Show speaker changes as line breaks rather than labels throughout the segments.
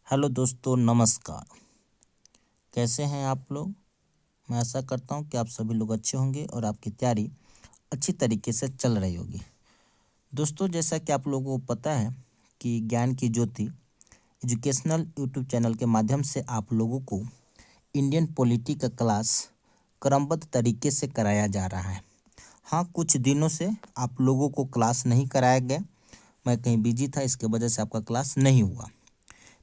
Hello दोस्तों, नमस्कार। कैसे हैं आप लोग? मैं आशा करता हूं कि आप सभी लोग अच्छे होंगे और आपकी तैयारी अच्छी तरीके से चल रही होगी। दोस्तों, जैसा कि आप लोगों को पता है कि ज्ञान की ज्योति एजुकेशनल यूट्यूब चैनल के माध्यम से आप लोगों को इंडियन पॉलिटी का क्लास क्रमबद्ध तरीके से कराया जा रहा है। हाँ, कुछ दिनों से आप लोगों को क्लास नहीं कराया गया। मैं कहीं बिजी था, इसके वजह से आपका क्लास नहीं हुआ।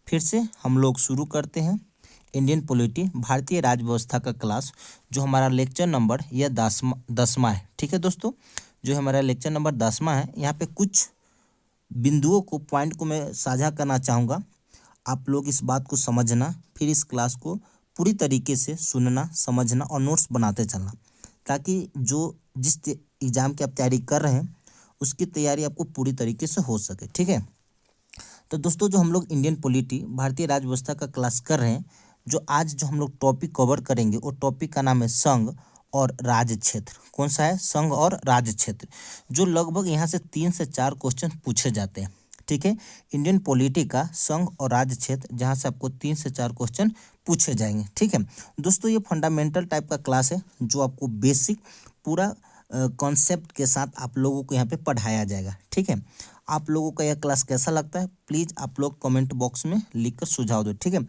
फिर से हम लोग शुरू करते हैं इंडियन पॉलिटी भारतीय राज्य व्यवस्था का क्लास, जो हमारा लेक्चर नंबर यह 10वां है। ठीक है दोस्तों, जो हमारा लेक्चर नंबर 10वां है। यहाँ पे कुछ बिंदुओं को, पॉइंट को मैं साझा करना चाहूँगा। आप लोग इस बात को समझना, फिर इस क्लास को पूरी तरीके से सुनना, समझना और नोट्स बनाते चलना, ताकि जो जिस एग्ज़ाम की आप तैयारी कर रहे हैं उसकी तैयारी आपको पूरी तरीके से हो सके। ठीक है, तो दोस्तों, जो हम लोग इंडियन पॉलिटी भारतीय राज्य व्यवस्था का क्लास कर रहे हैं, जो आज जो हम लोग टॉपिक कवर करेंगे वो टॉपिक का नाम है संघ और राज्य क्षेत्र। कौन सा है? संघ और राज्य क्षेत्र, जो लगभग यहाँ से 3 से 4 क्वेश्चन पूछे जाते हैं। ठीक है, इंडियन पॉलिटी का संघ और राज्य क्षेत्र, जहाँ से आपको 3 से 4 क्वेश्चन पूछे जाएंगे। ठीक है दोस्तों, ये फंडामेंटल टाइप का क्लास है, जो आपको बेसिक पूरा कॉन्सेप्ट के साथ आप लोगों को यहाँ पे पढ़ाया जाएगा। ठीक है, आप लोगों का यह क्लास कैसा लगता है, प्लीज़ आप लोग कमेंट बॉक्स में लिखकर सुझाव दो। ठीक है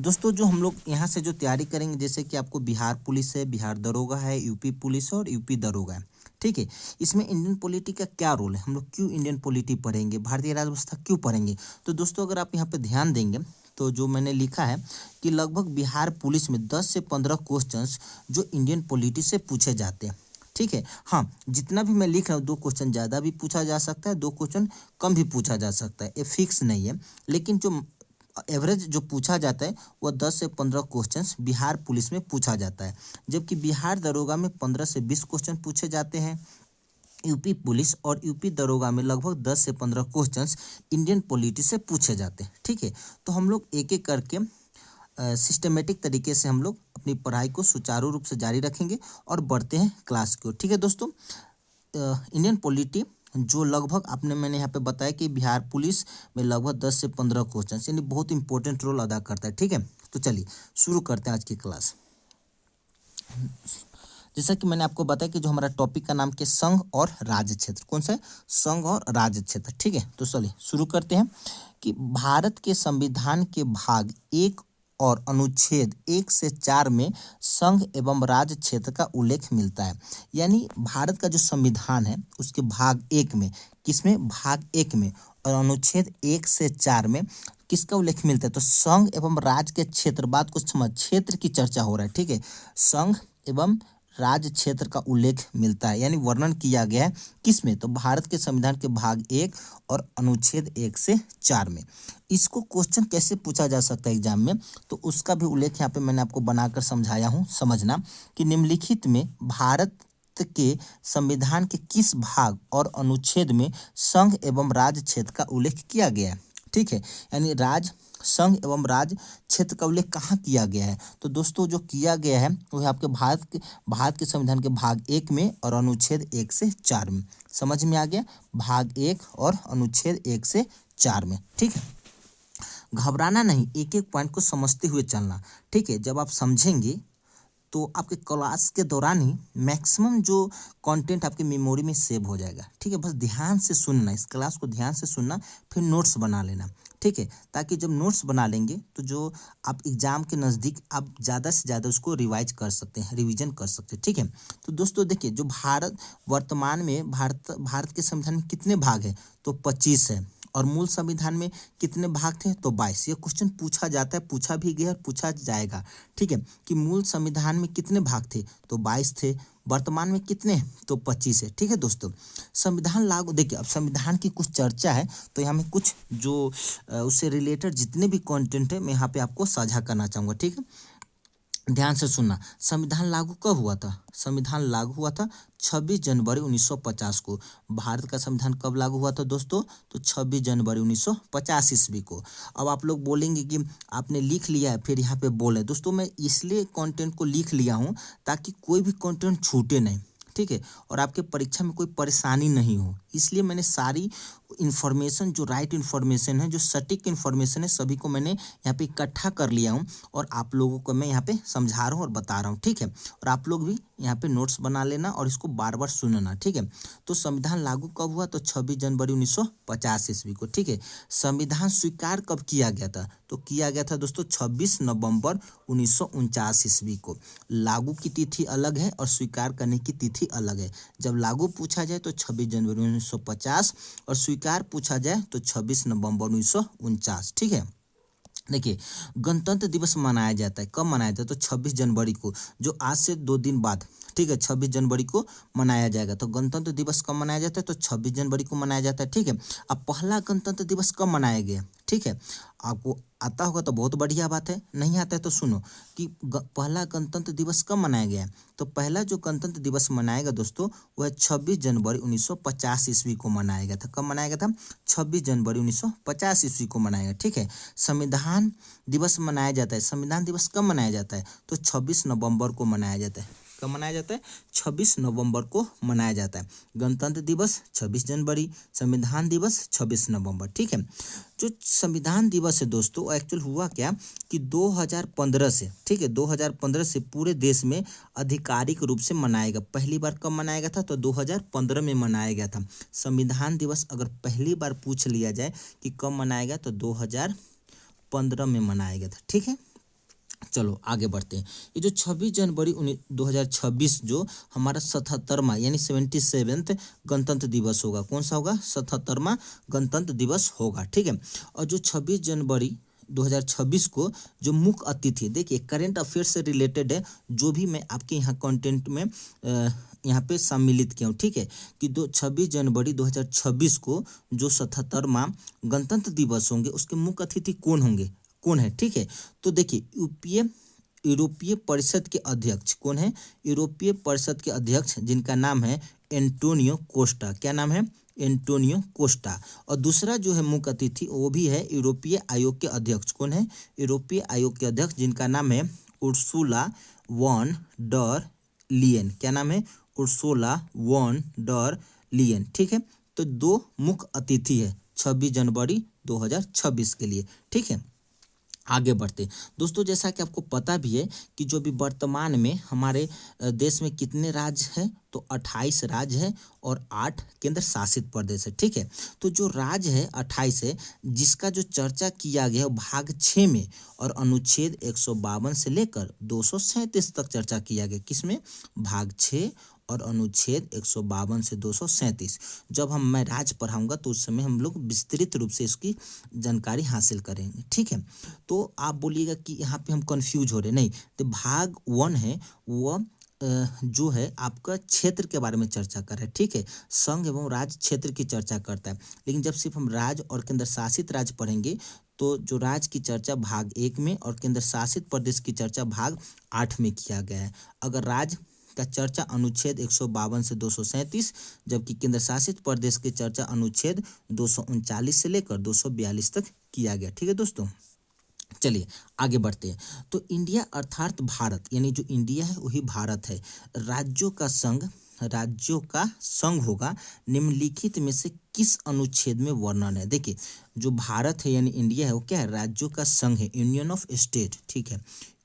दोस्तों, जो हम लोग यहाँ से जो तैयारी करेंगे, जैसे कि आपको बिहार पुलिस है, बिहार दरोगा है, यूपी पुलिस है और यूपी दरोगा है। ठीक है, इसमें इंडियन पॉलिटी का क्या रोल है, हम लोग क्यों इंडियन पॉलिटी पढ़ेंगे, भारतीय राज्य व्यवस्था क्यों पढ़ेंगे। तो दोस्तों, अगर आप यहाँ पे ध्यान देंगे तो जो मैंने लिखा है कि लगभग बिहार पुलिस में 10 से 15 क्वेश्चंस जो इंडियन पॉलिटी से पूछे जाते हैं। ठीक है, हाँ, जितना भी मैं लिख रहा हूँ, 2 क्वेश्चन ज़्यादा भी पूछा जा सकता है, 2 क्वेश्चन कम भी पूछा जा सकता है, ये फिक्स नहीं है। लेकिन जो एवरेज जो पूछा जाता है वह 10 से 15 क्वेश्चंस बिहार पुलिस में पूछा जाता है, जबकि बिहार दरोगा में 15 से 20 क्वेश्चन पूछे जाते हैं। यूपी पुलिस और यूपी दरोगा में लगभग 10 से 15 क्वेश्चंस इंडियन पॉलिटी से पूछे जाते हैं। ठीक है, तो हम लोग एक एक करके सिस्टमेटिक तरीके से हम लोग अपनी पढ़ाई को सुचारू रूप से जारी रखेंगे और बढ़ते हैं क्लास की ओर। ठीक है दोस्तों, इंडियन पॉलिटी जो लगभग मैंने यहाँ पे बताया कि बिहार पुलिस में लगभग 10 से 15 क्वेश्चन, यानी बहुत इंपॉर्टेंट रोल अदा करता है। ठीक है, तो चलिए शुरू करते हैं आज की क्लास। जैसा कि मैंने आपको बताया कि जो हमारा टॉपिक का नाम के संघ और राज्य क्षेत्र, कौन सा है? संघ और राज्य क्षेत्र। ठीक है, तो चलिए शुरू करते हैं कि भारत के संविधान के भाग 1 और अनुच्छेद 1 से 4 में संघ एवं राज्य क्षेत्र का उल्लेख मिलता है। यानी भारत का जो संविधान है उसके भाग 1 में, किसमें? भाग 1 में और अनुच्छेद 1 से 4 में किसका उल्लेख मिलता है? तो संघ एवं राज्य के क्षेत्र, बात को समझ, क्षेत्र की चर्चा हो रहा है। ठीक है, संघ एवं राज्य क्षेत्र का उल्लेख मिलता है, यानी वर्णन किया गया है किसमें? तो भारत के संविधान के भाग 1 और अनुच्छेद 1 से 4 में। इसको क्वेश्चन कैसे पूछा जा सकता है एग्जाम में, तो उसका भी उल्लेख यहाँ पे मैंने आपको बनाकर समझाया हूँ। समझना कि निम्नलिखित में भारत के संविधान के किस भाग और अनुच्छेद में संघ एवं राज्य क्षेत्र का उल्लेख किया गया है। ठीक है, यानी संघ एवं राज्य क्षेत्र का उल्लेख कहाँ किया गया है? तो दोस्तों, जो किया गया है वो है आपके भारत के संविधान के भाग 1 में और अनुच्छेद 1 से 4 में। समझ में आ गया? भाग 1 और अनुच्छेद 1 से 4 में। ठीक है, घबराना नहीं, एक एक पॉइंट को समझते हुए चलना। ठीक है, जब आप समझेंगे तो आपके क्लास के दौरान ही मैक्सिमम जो कंटेंट आपकी मेमोरी में सेव हो जाएगा। ठीक है, बस ध्यान से सुनना, इस क्लास को ध्यान से सुनना, फिर नोट्स बना लेना। ठीक है, ताकि जब नोट्स बना लेंगे तो जो आप एग्जाम के नज़दीक आप ज़्यादा से ज़्यादा उसको रिवाइज कर सकते हैं, रिवीजन कर सकते हैं। ठीक है, तो दोस्तों देखिए, जो वर्तमान में भारत के संविधान में कितने भाग हैं? तो 25 है। और मूल संविधान में कितने भाग थे? तो 22। ये क्वेश्चन पूछा जाता है, पूछा भी गया और पूछा जाएगा। ठीक है, कि मूल संविधान में कितने भाग थे? तो 22 थे। वर्तमान में कितने? तो 25 है। ठीक है दोस्तों, संविधान लागू, देखिए अब संविधान की कुछ चर्चा है, तो यहाँ में कुछ जो उससे रिलेटेड जितने भी कंटेंट है मैं यहाँ पे आपको साझा करना चाहूँगा। ठीक है, ध्यान से सुनना। संविधान लागू कब हुआ था? संविधान लागू हुआ था 26 जनवरी 1950 को। भारत का संविधान कब लागू हुआ था दोस्तों? तो 26 जनवरी 1950 ईस्वी को। अब आप लोग बोलेंगे कि आपने लिख लिया है, फिर यहाँ पे बोले। दोस्तों, मैं इसलिए कंटेंट को लिख लिया हूँ ताकि कोई भी कंटेंट छूटे नहीं। ठीक है, और आपके परीक्षा में कोई परेशानी नहीं हो, इसलिए मैंने सारी इन्फॉर्मेशन, जो राइट इन्फॉर्मेशन है, जो सटीक इन्फॉर्मेशन है, सभी को मैंने यहाँ पे इकट्ठा कर लिया हूँ और आप लोगों को मैं यहाँ पे समझा रहा हूँ और बता रहा हूँ, ठीक है। और आप लोग भी यहाँ पे नोट्स बना लेना और इसको बार बार सुनना, ठीक है। तो संविधान लागू कब हुआ? तो 26 जनवरी 1950 ईस्वी को, ठीक है। संविधान स्वीकार कब किया गया था? तो किया गया था दोस्तों 26 नवंबर 1949 ईस्वी को। लागू की तिथि अलग है और स्वीकार करने की तिथि अलग है। जब लागू पूछा जाए तो 26 जनवरी 1950 और स्वीकार पूछा जाए तो 26 नवंबर 1949, ठीक है। देखिए, गणतंत्र दिवस मनाया जाता है, कब मनाया जाता है? तो 26 जनवरी को, जो आज से 2 दिन बाद, ठीक है, 26 जनवरी को मनाया जाएगा। तो गणतंत्र दिवस कब मनाया जाता है? तो 26 जनवरी को मनाया जाता है, ठीक है। अब पहला गणतंत्र दिवस कब मनाया गया, ठीक है। आपको आता होगा तो बहुत बढ़िया बात है, नहीं आता है तो सुनो कि पहला गणतंत्र दिवस कब मनाया गया है। तो पहला जो गणतंत्र दिवस मनाएगा दोस्तों, वह 26 जनवरी 1950 ईस्वी को मनाया गया था। कब मनाया गया था? 26 जनवरी 1950 ईस्वी को मनाएगा, ठीक है। संविधान दिवस मनाया जाता है, संविधान दिवस कब मनाया जाता है? तो 26 नवंबर को मनाया जाता है। कब मनाया जाता है? 26 नवंबर को मनाया जाता है। गणतंत्र दिवस 26 जनवरी, संविधान दिवस 26 नवंबर, ठीक है। जो संविधान दिवस है दोस्तों, एक्चुअल हुआ क्या कि 2015 से, ठीक है, 2015 से पूरे देश में आधिकारिक रूप से मनाएगा। पहली बार कब मनाया गया था? तो 2015 में मनाया गया था। संविधान दिवस अगर पहली बार पूछ लिया जाए कि कब मनाया गया, तो 2015 में मनाया गया था, ठीक है। चलो आगे बढ़ते हैं। ये जो 26 जनवरी 2026 जो हमारा 77वां यानी 77th गणतंत्र दिवस होगा, कौन सा होगा? 77वां गणतंत्र दिवस होगा, ठीक है। और जो 26 जनवरी 2026 को जो मुख्य अतिथि, देखिए करेंट अफेयर से रिलेटेड है, जो भी मैं आपके यहाँ कंटेंट में यहाँ पे सम्मिलित किया हूँ, ठीक है। कि 26 जनवरी 2026 को जो 77वां गणतंत्र दिवस होंगे, उसके मुख्य अतिथि कौन होंगे, कौन है, ठीक है। तो देखिए यूरोपीय परिषद के अध्यक्ष कौन है? यूरोपीय परिषद के अध्यक्ष जिनका नाम है एंटोनियो कोस्टा। क्या नाम है? Antonio Costa. और दूसरा जो है मुख्य अतिथि वो भी है यूरोपीय आयोग के अध्यक्ष। कौन है? यूरोपीय आयोग के अध्यक्ष जिनका नाम है उर्सुला वॉन डर लियन। क्या नाम है? उर्सुला वॉन डर लियन, ठीक है। तो 2 मुख्य अतिथि है 26 जनवरी 2026 के लिए, ठीक है। आगे बढ़ते दोस्तों, जैसा कि आपको पता भी है कि जो भी वर्तमान में हमारे देश में कितने राज्य हैं, तो 28 राज्य है और 8 केंद्र शासित प्रदेश है, ठीक है। तो जो राज्य है 28 है, जिसका जो चर्चा किया गया है भाग 6 में और अनुच्छेद 152 से लेकर 237 तक चर्चा किया गया। किसमें? भाग 6 और अनुच्छेद 152 से 237। जब मैं राज्य पढ़ाऊंगा तो उस समय हम लोग विस्तृत रूप से इसकी जानकारी हासिल करेंगे, ठीक है। तो आप बोलिएगा कि यहाँ पे हम कंफ्यूज हो रहे, नहीं। तो भाग 1 है वह जो है आपका क्षेत्र के बारे में चर्चा कर रहा है, ठीक है। संघ एवं राज्य क्षेत्र की चर्चा करता है। लेकिन जब सिर्फ हम राज्य और केंद्र शासित राज्य पढ़ेंगे तो जो राज्य की चर्चा भाग 1 में और केंद्र शासित प्रदेश की चर्चा भाग 8 में किया गया है। अगर राज्य का चर्चा अनुच्छेद 152 से 237, जबकि केंद्र शासित प्रदेश की चर्चा अनुच्छेद 239 से लेकर 242 तक किया गया, ठीक है दोस्तों। चलिए आगे बढ़ते हैं। तो इंडिया अर्थात भारत, यानी जो इंडिया है वही भारत है। राज्यों का संघ होगा, निम्नलिखित में से किस अनुच्छेद में वर्णन है? देखिए जो भारत है यानी इंडिया है वो क्या है? राज्यों का संघ है, यूनियन ऑफ स्टेट, ठीक है।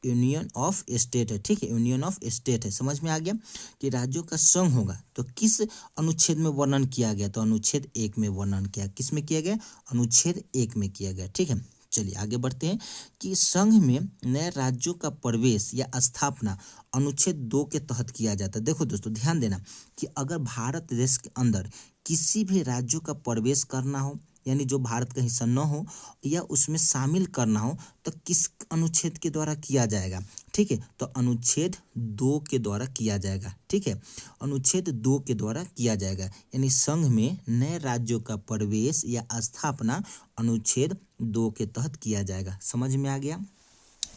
यूनियन ऑफ स्टेट है, ठीक है, यूनियन ऑफ स्टेट है। समझ में आ गया कि राज्यों का संघ होगा। तो किस अनुच्छेद में वर्णन किया गया? तो अनुच्छेद 1 में वर्णन किया। किस में किया गया? अनुच्छेद 1 में किया गया, ठीक है। चलिए आगे बढ़ते हैं कि संघ में नए राज्यों का प्रवेश या स्थापना अनुच्छेद 2 के तहत किया जाता है। देखो दोस्तों ध्यान देना कि अगर भारत देश के अंदर किसी भी राज्यों का प्रवेश करना हो, यानी जो भारत का हिस्सा न हो या उसमें शामिल करना हो, तो किस अनुच्छेद के द्वारा किया जाएगा? ठीक है, तो अनुच्छेद 2 के द्वारा किया जाएगा, ठीक है। अनुच्छेद 2 के द्वारा किया जाएगा, यानी संघ में नए राज्यों का प्रवेश या स्थापना अनुच्छेद 2 के तहत किया जाएगा। समझ में आ गया?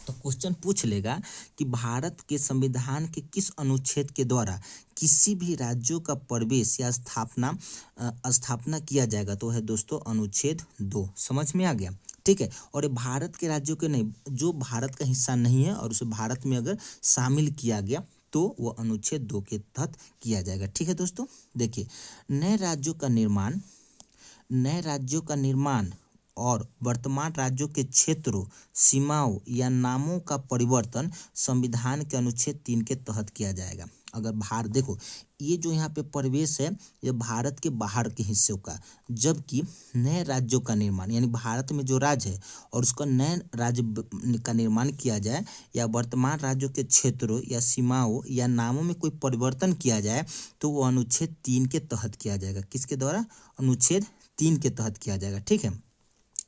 तो क्वेश्चन पूछ लेगा कि भारत के संविधान के किस अनुच्छेद के द्वारा किसी भी राज्यों का प्रवेश या स्थापना किया जाएगा? तो है दोस्तों अनुच्छेद 2। समझ में आ गया? ठीक है। और ये भारत के राज्यों के नहीं, जो भारत का हिस्सा नहीं है और उसे भारत में अगर शामिल किया गया तो वह अनुच्छेद 2 के तहत किया जाएगा। ठीक है दोस्तों, देखिए नए राज्यों का निर्माण नए राज्यों का निर्माण और वर्तमान राज्यों के क्षेत्रों, सीमाओं या नामों का परिवर्तन संविधान के अनुच्छेद 3 के तहत किया जाएगा। अगर भारत देखो, ये जो यहाँ पे परिवेश है ये भारत के बाहर के हिस्सों का, जबकि नए राज्यों का निर्माण यानी भारत में जो राज्य है और उसका नए राज्य का निर्माण किया जाए या वर्तमान राज्यों के क्षेत्रों या सीमाओं या नामों में कोई परिवर्तन किया जाए तो वो अनुच्छेद 3 के तहत किया जाएगा। किसके द्वारा? अनुच्छेद 3 के तहत किया जाएगा। ठीक है,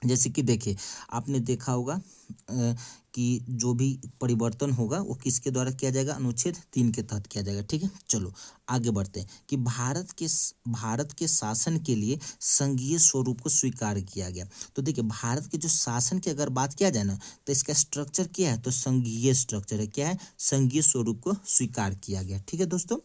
जैसे कि देखिए आपने देखा होगा कि जो भी परिवर्तन होगा वो किसके द्वारा किया जाएगा? अनुच्छेद 3 के तहत किया जाएगा। ठीक है, चलो आगे बढ़ते हैं कि भारत के शासन के लिए संघीय स्वरूप को स्वीकार किया गया। तो देखिए भारत के जो शासन की अगर बात किया जाए ना तो इसका स्ट्रक्चर क्या है? तो संघीय स्ट्रक्चर है। क्या है? संघीय स्वरूप को स्वीकार किया गया। ठीक है दोस्तों,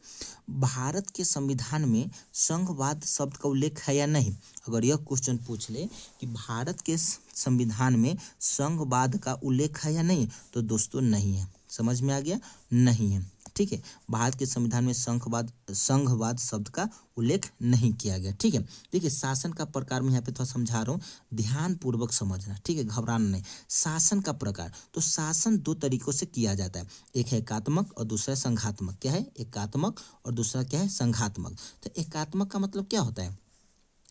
भारत के संविधान में संघवाद शब्द का उल्लेख है या नहीं? अगर यह क्वेश्चन पूछ ले कि भारत के संविधान में संघवाद का उल्लेख है या नहीं, तो दोस्तों नहीं है। समझ में आ गया? नहीं है। ठीक है, भारत के संविधान में संघवाद शब्द का उल्लेख नहीं किया गया। ठीक है, देखिए शासन का प्रकार में यहाँ पे थोड़ा समझा रहा हूँ, ध्यान पूर्वक समझना। ठीक है, घबराना नहीं। शासन का प्रकार, तो शासन दो तरीकों से किया जाता है, एक है एकात्मक और दूसरा संघात्मक। क्या है? एकात्मक और दूसरा क्या है? संघात्मक। तो एकात्मक का मतलब क्या होता है?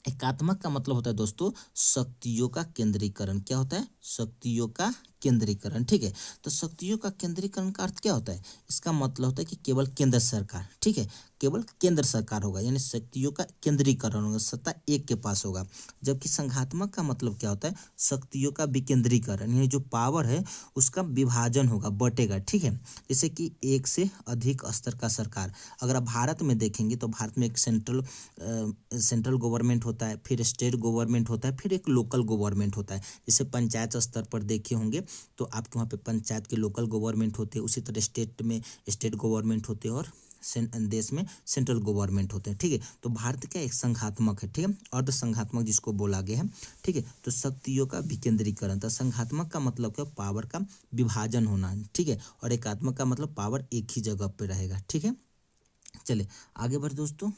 एकात्मक का मतलब होता है दोस्तों शक्तियों का केंद्रीकरण। क्या होता है? शक्तियों का केंद्रीकरण। ठीक है, तो शक्तियों का केंद्रीकरण का अर्थ क्या होता है? इसका मतलब होता है कि केवल केंद्र सरकार, ठीक है, केवल केंद्र सरकार होगा, यानी शक्तियों का केंद्रीकरण होगा, सत्ता एक के पास होगा। जबकि संघात्मक का मतलब क्या होता है? शक्तियों का विकेंद्रीकरण, यानी जो पावर है उसका विभाजन होगा, बटेगा। ठीक है, जैसे कि एक से अधिक स्तर का सरकार। अगर आप भारत में देखेंगे तो भारत में एक सेंट्रल गवर्नमेंट होता है, फिर स्टेट गवर्नमेंट होता है, फिर एक लोकल गवर्नमेंट होता है। जैसे पंचायत स्तर पर देखे होंगे तो आपके वहाँ पे पंचायत के लोकल गवर्नमेंट होते हैं, उसी तरह स्टेट में स्टेट गवर्नमेंट होते हैं और देश में सेंट्रल गवर्नमेंट होते हैं। ठीक है, तो भारत का एक संघात्मक है, ठीक है, अर्ध संघात्मक जिसको बोला गया है। ठीक है, तो शक्तियों का विकेंद्रीकरण। तो संघात्मक का मतलब क्या? पावर का विभाजन होना। ठीक है, और एकात्मक का मतलब पावर एक ही जगह पे रहेगा। ठीक है, चलिए आगे बढ़े दोस्तों,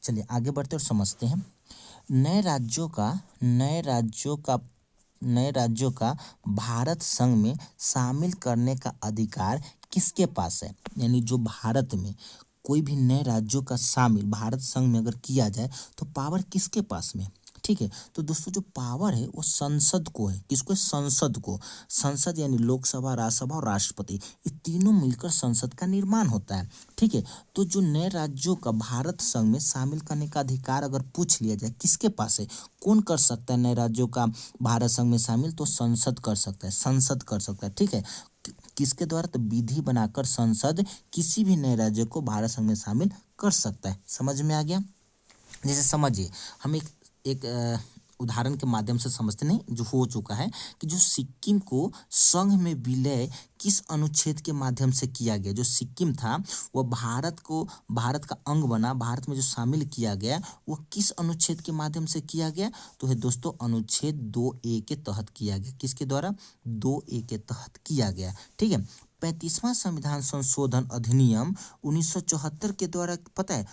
चलिए आगे बढ़ते और समझते हैं। नए राज्यों का भारत संघ में शामिल करने का अधिकार किसके पास है? यानी जो भारत में कोई भी नए राज्यों का शामिल भारत संघ में अगर किया जाए तो पावर किसके पास में? ठीक है, तो दोस्तों जो पावर है वो संसद को है। किसको? संसद को। संसद यानी लोकसभा, राज्यसभा और राष्ट्रपति, ये तीनों मिलकर संसद का निर्माण होता है। ठीक है, तो जो नए राज्यों का भारत संघ में शामिल करने का अधिकार अगर पूछ लिया जाए किसके पास है, कौन कर सकता है नए राज्यों का भारत संघ में शामिल? तो संसद कर सकता है, संसद कर सकता है। ठीक है, किसके द्वारा? तो विधि बनाकर संसद किसी भी नए राज्य को भारत संघ में शामिल कर सकता है। समझ में आ गया? जैसे समझिए हम एक उदाहरण के माध्यम से समझते नहीं जो हो चुका है कि जो सिक्किम को संघ में विलय किस अनुच्छेद के माध्यम से किया गया? जो सिक्किम था वह भारत का अंग बना, भारत में जो शामिल किया गया वो किस अनुच्छेद के माध्यम से किया गया? तो है दोस्तों अनुच्छेद 2A के तहत किया गया। किसके द्वारा? 2A के तहत किया गया। ठीक है, 35वां संविधान संशोधन अधिनियम 1974 के द्वारा पता है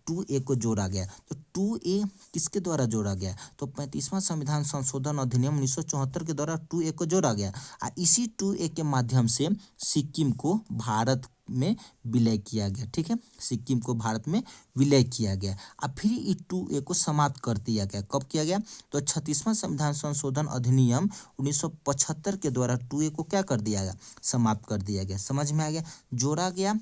2A को जोड़ा गया। तो 2A किसके द्वारा जोड़ा गया? तो 35वां संविधान संशोधन अधिनियम 1974 के द्वारा 2A को जोड़ा गया। इसी 2A के माध्यम से सिक्किम को भारत में विलय किया गया। ठीक है, सिक्किम को भारत में विलय किया गया। अब फिर इस 2A को समाप्त कर दिया गया। कब किया गया? तो 36वां संविधान संशोधन अधिनियम 1975 के द्वारा 2A को क्या कर दिया गया? समाप्त कर दिया गया। समझ में आ गया? जोड़ा गया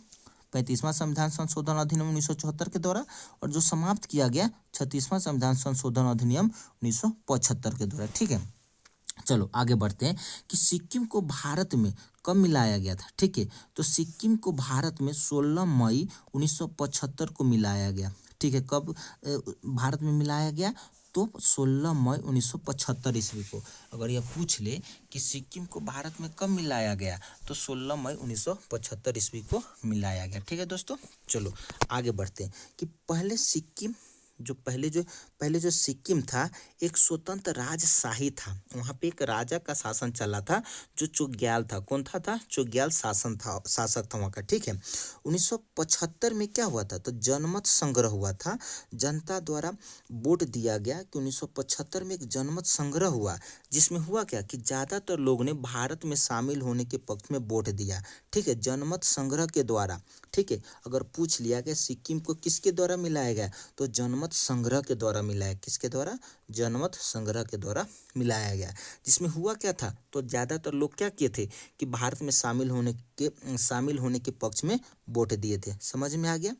35वां संविधान संशोधन अधिनियम 1974 के द्वारा और जो समाप्त किया गया 36वां संविधान संशोधन अधिनियम 1975 के द्वारा। ठीक है, चलो आगे बढ़ते हैं कि सिक्किम को भारत में कब मिलाया गया था? ठीक है, तो सिक्किम को भारत में 16 मई 1975 को मिलाया गया। ठीक है, कब भारत में मिलाया गया? तो 16 मई 1975 ईस्वी को। अगर यह पूछ ले कि सिक्किम को भारत में कब मिलाया गया तो 16 मई 1975 ईस्वी को मिलाया गया। ठीक है दोस्तों, चलो आगे बढ़ते हैं कि पहले जो पहले जो सिक्किम था एक स्वतंत्र राजशाही था, वहाँ पे एक राजा का शासन चला था जो चोग्याल था। कौन था चोग्याल शासक था वहाँ का। ठीक है, 1975 में क्या हुआ था, तो जनमत संग्रह हुआ था। जनता द्वारा वोट दिया गया कि 1975 में एक जनमत संग्रह हुआ, जिसमें हुआ क्या कि ज़्यादातर लोग ने भारत में शामिल होने के पक्ष में वोट दिया। ठीक है, जनमत संग्रह के द्वारा। ठीक है, अगर पूछ लिया गया सिक्किम को किसके द्वारा मिलाया गया, तो जनमत संग्रह के द्वारा मिलाया। किसके द्वारा, जनमत संग्रह के द्वारा मिलाया गया। जिसमें हुआ क्या था, तो ज़्यादातर लोग क्या किए थे कि भारत में शामिल होने के पक्ष में वोट दिए थे। समझ में आ गया।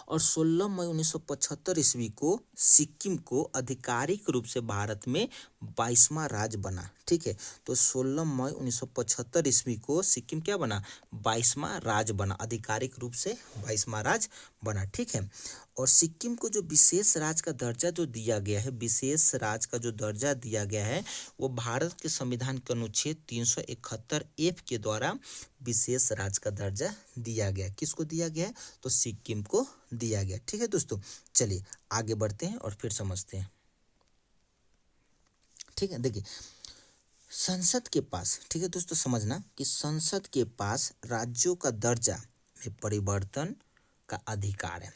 और 16 मई 1975 ईस्वी को सिक्किम को आधिकारिक रूप से भारत में 22वां राज्य बना। ठीक है, तो 16 मई 1975 ईस्वी को सिक्किम क्या बना, 22वां राज्य बना, आधिकारिक रूप से 22वां राज्य बना। ठीक है, और सिक्किम को जो विशेष राज्य का दर्जा जो दिया गया है, विशेष राज्य का जो दर्जा दिया गया है, वो भारत के संविधान के अनुच्छेद 371 के द्वारा विशेष राज्य का दर्जा दिया गया। किसको दिया गया है, तो सिक्किम को दिया गया। ठीक है दोस्तों, चलिए आगे बढ़ते हैं और फिर समझते हैं। ठीक है, देखिए संसद के पास, ठीक है दोस्तों, समझना कि संसद के पास राज्यों का दर्जा में परिवर्तन का अधिकार है।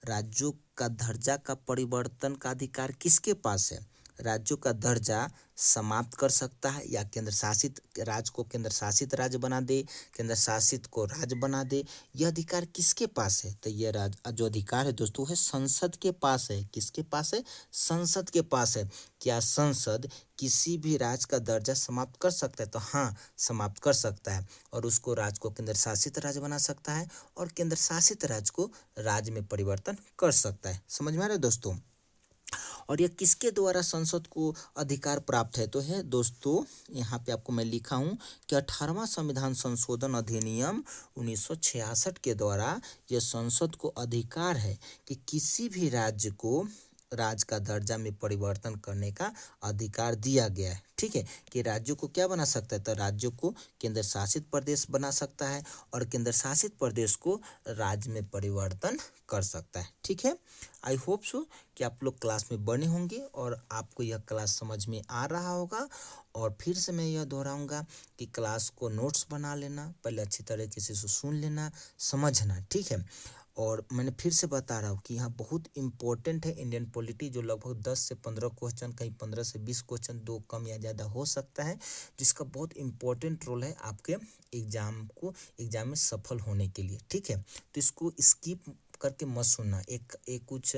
राज्यों का दर्जा का परिवर्तन का अधिकार किसके पास है, राज्यों का दर्जा समाप्त कर सकता है या केंद्र शासित राज्य को केंद्र शासित राज्य बना दे, केंद्र शासित को राज्य बना दे। यह अधिकार किसके पास है, तो यह जो अधिकार है दोस्तों है संसद के पास है। किसके पास है, संसद के पास है। क्या संसद किसी भी राज्य का दर्जा समाप्त कर सकता है, तो हाँ समाप्त कर सकता है, और उसको राज्य को केंद्र शासित राज्य बना सकता है और केंद्र शासित राज्य को राज्य में परिवर्तन कर सकता है। समझ में आ रहा है दोस्तों। और यह किसके द्वारा संसद को अधिकार प्राप्त है, तो है दोस्तों यहाँ पे आपको मैं लिखा हूँ कि 18वां संविधान संशोधन अधिनियम 1966 के द्वारा यह संसद को अधिकार है कि किसी भी राज्य को राज्य का दर्जा में परिवर्तन करने का अधिकार दिया गया है। ठीक है, कि राज्यों को क्या बना सकता है, तो राज्यों को केंद्र शासित प्रदेश बना सकता है और केंद्र शासित प्रदेश को राज्य में परिवर्तन कर सकता है। ठीक है, आई होप सो कि आप लोग क्लास में बने होंगे और आपको यह क्लास समझ में आ रहा होगा। और फिर से मैं यह दोहराऊंगा कि क्लास को नोट्स बना लेना, पहले अच्छी तरीके से सुन लेना, समझना। ठीक है, और मैंने फिर से बता रहा हूँ कि यहाँ बहुत इंपॉर्टेंट है इंडियन पॉलिटी, जो लगभग 10 से 15 क्वेश्चन, कहीं 15 से 20 क्वेश्चन, दो कम या ज़्यादा हो सकता है, जिसका बहुत इंपॉर्टेंट रोल है आपके एग्जाम में सफल होने के लिए। ठीक है, तो इसको स्किप करके मत सुनना। एक कुछ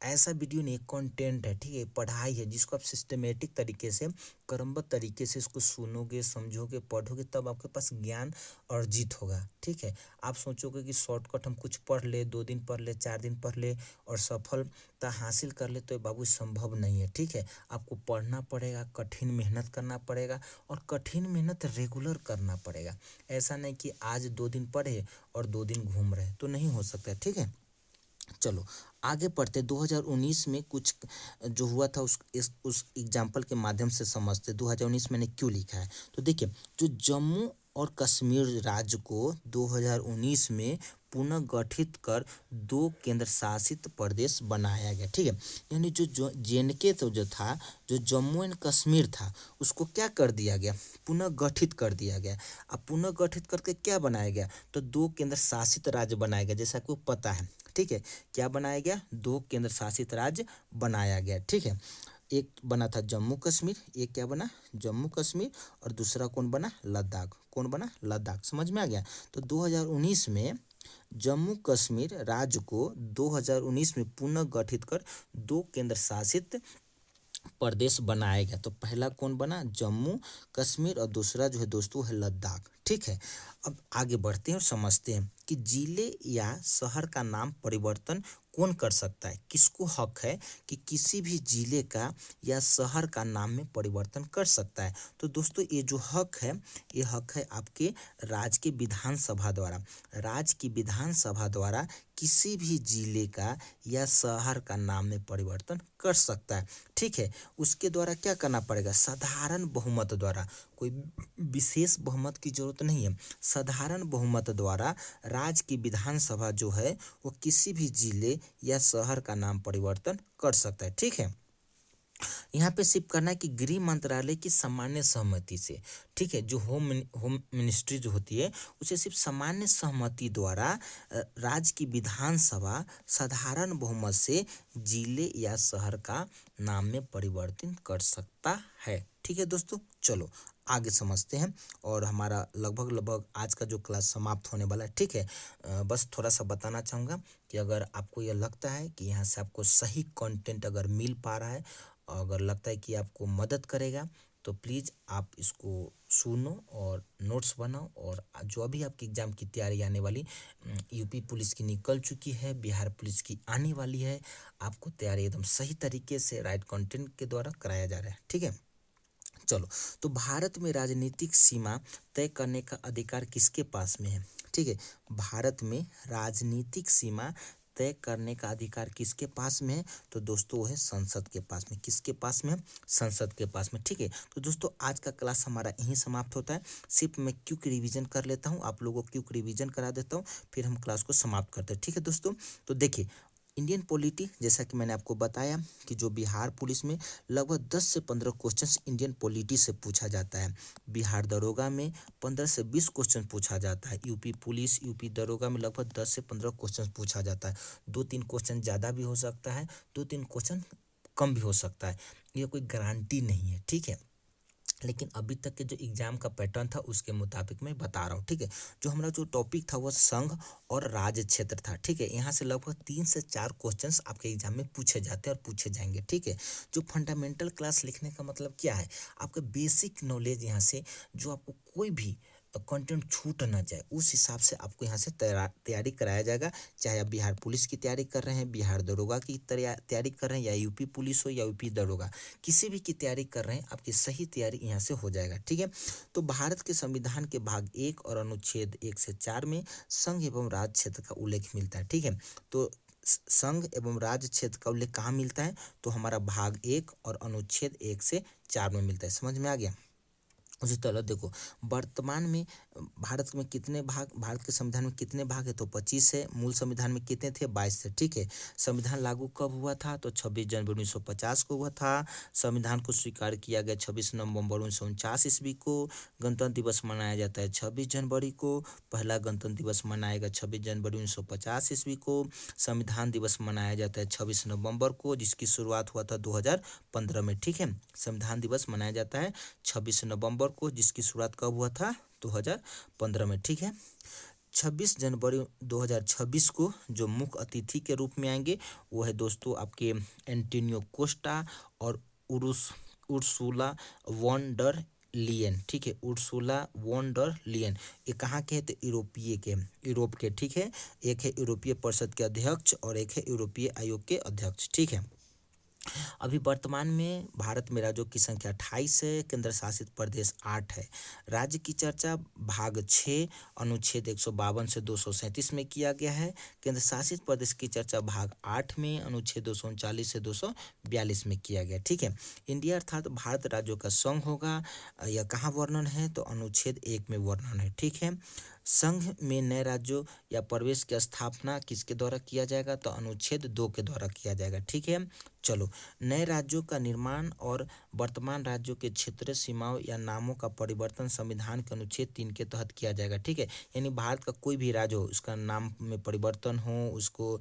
ऐसा वीडियो नहीं, कंटेंट है। ठीक है, पढ़ाई है जिसको आप सिस्टमेटिक तरीके से, क्रमबद्ध तरीके से इसको सुनोगे, समझोगे, पढ़ोगे, तब आपके पास ज्ञान अर्जित होगा। ठीक है, आप सोचोगे कि शॉर्टकट हम कुछ पढ़ ले, 2 दिन पढ़ ले, 4 दिन पढ़ ले और सफलता हासिल कर ले, तो बाबू संभव नहीं है। ठीक है, आपको पढ़ना पड़ेगा, कठिन मेहनत करना पड़ेगा और कठिन मेहनत रेगुलर करना पड़ेगा। ऐसा नहीं कि आज 2 दिन पढ़े और 2 दिन घूम रहे, तो नहीं हो सकता। ठीक है, चलो आगे पढ़ते। 2019 में कुछ जो हुआ था उस एग्जाम्पल के माध्यम से समझते। 2019 मैंने क्यों लिखा है, तो देखिए जो जम्मू और कश्मीर राज्य को 2019 में पुनः गठित कर 2 केंद्र शासित प्रदेश बनाया गया। ठीक है, यानी जो JNK तो जो था, जो जम्मू एंड कश्मीर था, उसको क्या कर दिया गया, पुनः गठित कर दिया गया। अब पुनः गठित करके क्या बनाया गया, तो 2 केंद्र शासित राज्य बनाया गया, जैसा आपको पता है। ठीक है, क्या बनाया गया, 2 केंद्र शासित राज्य बनाया गया। ठीक है, एक बना था जम्मू कश्मीर, एक क्या बना, जम्मू कश्मीर, और दूसरा कौन बना, लद्दाख। कौन बना, लद्दाख। समझ में आ गया। तो 2019 में जम्मू कश्मीर राज्य को 2019 में पुनः गठित कर 2 केंद्र शासित प्रदेश बनाया गया। तो पहला कौन बना, जम्मू कश्मीर, और दूसरा जो है दोस्तों है लद्दाख। ठीक है, अब आगे बढ़ते हैं और समझते हैं कि जिले या शहर का नाम परिवर्तन कौन कर सकता है, किसको हक है कि किसी भी जिले का या शहर का नाम में परिवर्तन कर सकता है। तो दोस्तों ये जो हक है, ये हक है आपके राज्य के विधानसभा द्वारा। राज्य की विधानसभा द्वारा किसी भी जिले का या शहर का नाम में परिवर्तन कर सकता है। ठीक है, उसके द्वारा क्या करना पड़ेगा, साधारण बहुमत द्वारा। कोई विशेष बहुमत की जरूरत नहीं है। साधारण बहुमत द्वारा राज्य की विधानसभा जो है वो किसी भी जिले या शहर का नाम परिवर्तन कर सकता है। ठीक है, यहाँ पे सिर्फ करना है कि गृह मंत्रालय की सामान्य सहमति से, ठीक है, जो होम मिनिस्ट्री जो होती है उसे सिर्फ सामान्य सहमति द्वारा राज्य की विधानसभा साधारण बहुमत से जिले या शहर का नाम में परिवर्तित कर सकता है। ठीक है दोस्तों, चलो आगे समझते हैं। और हमारा लगभग आज का जो क्लास समाप्त होने वाला है। ठीक है, बस थोड़ा सा बताना चाहूँगा कि अगर आपको यह लगता है कि यहाँ से आपको सही कंटेंट अगर मिल पा रहा है, अगर लगता है कि आपको मदद करेगा, तो प्लीज़ आप इसको सुनो और नोट्स बनाओ। और जो अभी आपकी एग्ज़ाम की तैयारी आने वाली यूपी पुलिस की निकल चुकी है, बिहार पुलिस की आने वाली है, आपको तैयारी एकदम सही तरीके से राइट कंटेंट के द्वारा कराया जा रहा है। ठीक है, चलो, तो भारत में राजनीतिक सीमा तय करने का अधिकार किसके पास में है? ठीक है, भारत में राजनीतिक सीमा तय करने का अधिकार किसके पास में है? तो दोस्तों वो है संसद के पास में। किसके पास में है? संसद के पास में। ठीक है, तो दोस्तों आज का क्लास हमारा यहीं समाप्त होता है। सिर्फ मैं क्विक रिवीजन कर लेता हूँ, आप लोगों को क्विक रिवीजन करा देता हूँ, फिर हम क्लास को समाप्त करते हैं। ठीक है दोस्तों, तो देखिए इंडियन पॉलिटी, जैसा कि मैंने आपको बताया कि जो बिहार पुलिस में लगभग 10 से 15 क्वेश्चंस इंडियन पॉलिटी से पूछा जाता है। बिहार दरोगा में 15 से 20 क्वेश्चन पूछा जाता है। यूपी पुलिस, यूपी दरोगा में लगभग 10 से 15 क्वेश्चन पूछा जाता है। 2-3 क्वेश्चन ज़्यादा भी हो सकता है, 2-3 क्वेश्चन कम भी हो सकता है, ये कोई गारंटी नहीं है। ठीक है, लेकिन अभी तक के जो एग्जाम का पैटर्न था उसके मुताबिक मैं बता रहा हूँ। ठीक है, जो हमारा जो टॉपिक था वो संघ और राज्य क्षेत्र था। ठीक है, यहाँ से लगभग 3 से 4 क्वेश्चंस आपके एग्जाम में पूछे जाते हैं और पूछे जाएंगे। ठीक है, जो फंडामेंटल क्लास लिखने का मतलब क्या है, आपका बेसिक नॉलेज यहाँ से, जो आपको कोई भी कंटेंट छूट ना जाए उस हिसाब से आपको यहाँ से तैयारी कराया जाएगा। चाहे आप बिहार पुलिस की तैयारी कर रहे हैं, बिहार दरोगा की तैयारी कर रहे हैं, या यूपी पुलिस हो या यूपी दरोगा, किसी भी की तैयारी कर रहे हैं, आपकी सही तैयारी यहाँ से हो जाएगा। ठीक है, तो भारत के संविधान के भाग 1 और अनुच्छेद 1 से 4 में संघ एवं राज्य क्षेत्र का उल्लेख मिलता है। ठीक है, तो संघ एवं राज्य क्षेत्र का उल्लेख कहाँ मिलता है? तो हमारा भाग 1 और अनुच्छेद 1 से 4 में मिलता है। समझ में आ गया? उसी तरह देखो, वर्तमान में भारत में कितने भाग, भारत के संविधान में कितने भाग है? तो 25 है। मूल संविधान में कितने थे? 22 थे। ठीक है, संविधान लागू कब हुआ था? तो 26 जनवरी 1950 को हुआ था। संविधान को स्वीकार किया गया 26 नवंबर 1949 ईस्वी को। गणतंत्र दिवस मनाया जाता है 26 जनवरी को। पहला गणतंत्र दिवस मनाएगा 26 जनवरी 1950 ईस्वी को। संविधान दिवस मनाया जाता है 26 नवंबर को, जिसकी शुरुआत हुआ था 2015 में। ठीक है, संविधान दिवस मनाया जाता है 26 नवंबर को, जिसकी शुरुआत कब हुआ था? 2015 में। ठीक है, 26 जनवरी 2026 को जो मुख्य अतिथि के रूप में आएंगे वो है दोस्तों आपके एंटोनियो कोस्टा और उर्सुला वॉन डर लियन। ठीक है, उर्सुला वॉन डर लियन, ये कहाँ के हैं? तो यूरोप के। ठीक है, एक है यूरोपीय परिषद के अध्यक्ष और एक है यूरोपीय आयोग के अध्यक्ष। ठीक है, अभी वर्तमान में भारत में राज्यों की संख्या 28 है, केंद्र शासित प्रदेश 8 है। राज्य की चर्चा भाग 6 अनुच्छेद 152 से 237 में किया गया है। केंद्र शासित प्रदेश की चर्चा भाग 8 में अनुच्छेद 239 से 242 में किया गया। ठीक है, इंडिया अर्थात भारत राज्यों का संघ होगा। यह कहाँ वर्णन है? तो अनुच्छेद 1 में वर्णन है। ठीक है, संघ में नए राज्यों या प्रवेश की स्थापना किसके द्वारा किया जाएगा? तो अनुच्छेद 2 के द्वारा किया जाएगा। ठीक है, चलो, नए राज्यों का निर्माण और वर्तमान राज्यों के क्षेत्रीय सीमाओं या नामों का परिवर्तन संविधान के अनुच्छेद 3 के तहत किया जाएगा। ठीक है, यानी भारत का कोई भी राज्य हो, उसका नाम में परिवर्तन हो, उसको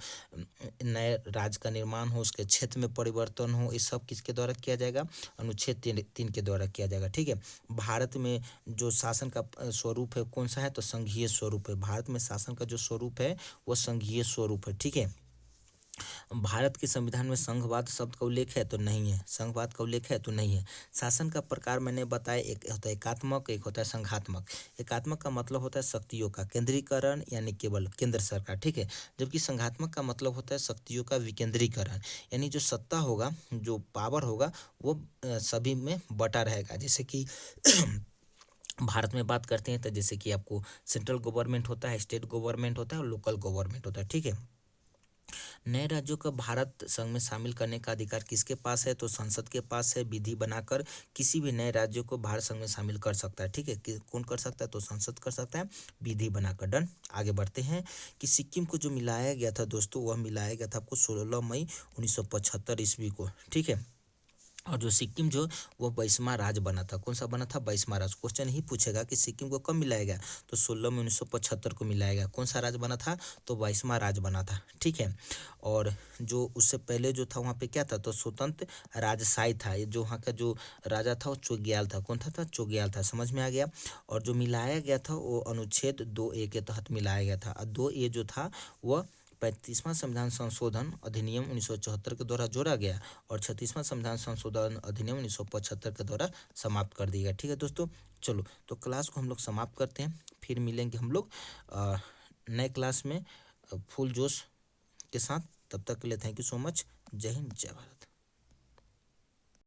नए राज्य का निर्माण हो, उसके क्षेत्र में परिवर्तन हो, ये सब किसके द्वारा किया जाएगा? अनुच्छेद 3 के द्वारा किया जाएगा। ठीक है, भारत में जो शासन का स्वरूप है कौन सा है? तो संघीय स्वरूप है। भारत में शासन का जो स्वरूप है वो संघीय स्वरूप है। ठीक है, भारत के संविधान में संघवाद शब्द का उल्लेख है? तो नहीं है। संघवाद का उल्लेख है? तो नहीं है। शासन का प्रकार मैंने बताया, एक होता है एकात्मक, एक होता है संघात्मक। एकात्मक का मतलब होता है शक्तियों का केंद्रीकरण, यानी केवल केंद्र सरकार। ठीक है, जबकि संघात्मक का मतलब होता है शक्तियों का विकेंद्रीकरण, यानी जो सत्ता होगा, जो पावर होगा वो सभी में बटा रहेगा। जैसे कि भारत में बात करते हैं तो जैसे कि आपको सेंट्रल गवर्नमेंट होता है, स्टेट गवर्नमेंट होता है और लोकल गवर्नमेंट होता है। ठीक है, नए राज्यों को भारत संघ में शामिल करने का अधिकार किसके पास है? तो संसद के पास है। विधि बनाकर किसी भी नए राज्य को भारत संघ में शामिल कर सकता है। ठीक है, कौन कर सकता है? तो संसद कर सकता है, विधि बनाकर। डन। आगे बढ़ते हैं कि सिक्किम को जो मिलाया गया था दोस्तों, वह मिलाया गया था आपको 16 मई 1975 ईस्वी को। ठीक है, और जो सिक्किम जो वो 22वां राज्य बना था। कौन सा बना था? 22वां राज्य। क्वेश्चन ही पूछेगा कि सिक्किम को कब मिलाया गया, तो 16 में 1975 को मिलाया गया। कौन सा राज्य बना था? तो 22वां राज्य बना था। ठीक है, और जो उससे पहले जो था वहाँ पे क्या था? तो स्वतंत्र राजशाही था। ये जो वहाँ का जो राजा था वो चोग्याल था। कौन था? चोग्याल था। समझ में आ गया। और जो मिलाया गया था वो अनुच्छेद 2A के तहत मिलाया गया था। 2A जो था वह 35वां संविधान संशोधन अधिनियम 1974 के द्वारा जोड़ा गया और 36वां संविधान संशोधन अधिनियम 1975 के द्वारा समाप्त कर दिया गया। ठीक है दोस्तों, चलो तो क्लास को हम लोग समाप्त करते हैं, फिर मिलेंगे हम लोग नए क्लास में फुल जोश के साथ। तब तक के लिए थैंक यू सो मच। जय हिंद, जय भारत।